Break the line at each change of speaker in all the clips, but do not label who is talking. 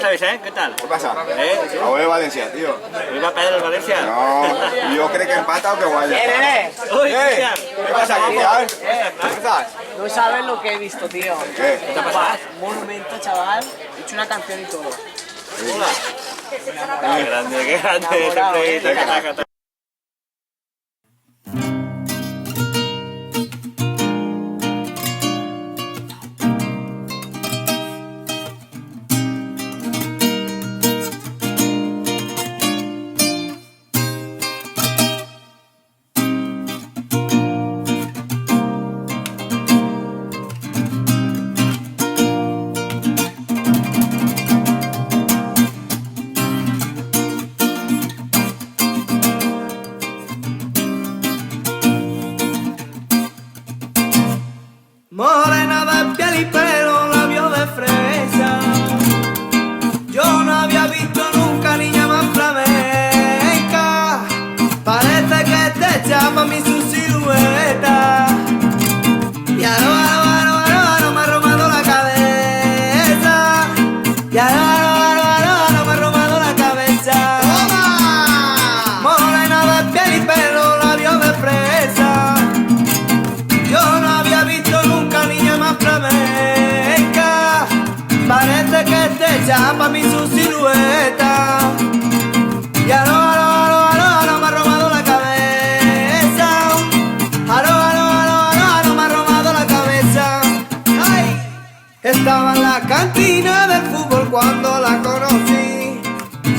sabéis, eh? ¿Qué tal?
¿Qué pasa?
¿Sí?
A de Valencia, tío.
¿Viva Pedro el Valencia?
No, yo creo que empata o que guaya.
Uy, Cristian.
¿Qué pasa, Cristian? ¿Qué estás?
No sabes lo que he visto, tío.
¿Qué?
¿Qué te ha pasado?
Monumento, chaval. He hecho una canción y todo.
Hola. Qué grande, qué grande.
Enamorado,
Siempre
venga.
taca, taca.
Morena de piel y pelo, labios de fresa. Yo no había visto nunca niña más flamenca. Parece que te llama a mí su silueta. Y aro, me ha robado la cabeza. Y aro, me ha robado la cabeza. Morena de piel y pelo, labios de fresa. Yo no había visto nunca niña más flamenca. Parece que te llama a mí su silueta. Y aro, me ha robado la cabeza. Aro, me ha robado la cabeza. ¡Ay! Estaba en la cantina del fútbol cuando la conocí.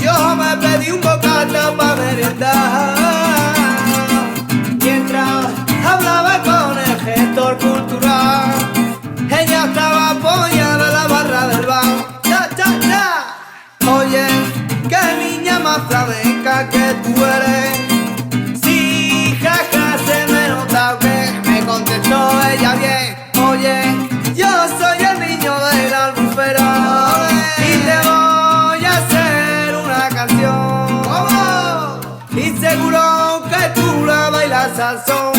Yo me pedí un bocata para merendar. Mientras hablaba con el gestor cultural, ella estaba apoyada en la barra del bar. ¡Cha, cha, cha! Oye, qué niña más flamenca que tú eres. Sí, jaja, se me nota que me contestó ella bien. Oye, yo soy el niño de la albufera y te voy a hacer una canción. ¿Cómo? Y seguro que tú la bailas al son.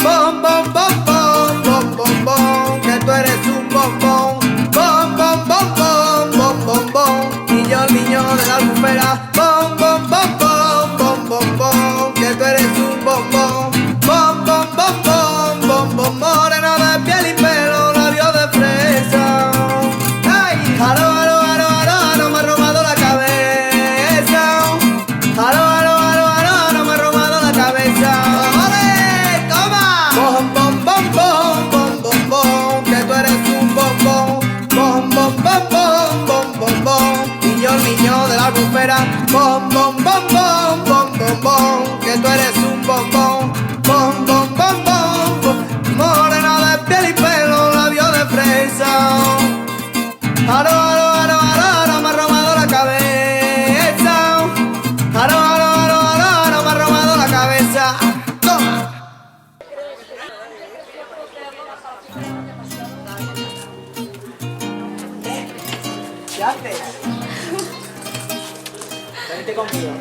Bom, bom, bom, bom, bom, bom, bom, que tú eres un bombón. Bom, bom, bom, bom, bom, bom, bom, y yo el niño de la albufera. Bom, bom, bom, bom, bom, bom, bom, que tú eres un bombón. Bom, bom, bom, bom, bom, bom, morena de piel y pelo, labios de fresa. ¡Ay! Aro, me ha robado la cabeza. Aro, me ha robado la cabeza. ¡Ole! ¡Toma! Bom, bom, bom, bom, bom, bom, bom, que tú eres un bombón. Bom, bom, bom, bom, bom, bom, bom, y yo el niño de la albufera. Bom, bom, bom, bom, bom, bom, bom, que tú eres un bombón. Bom, bom, bom, bom, bom, morena de piel y pelo, labios de fresa. Aro, me ha robado la cabeza. Aro, me ha robado la cabeza. Toma.
¿Qué haces? Vente conmigo.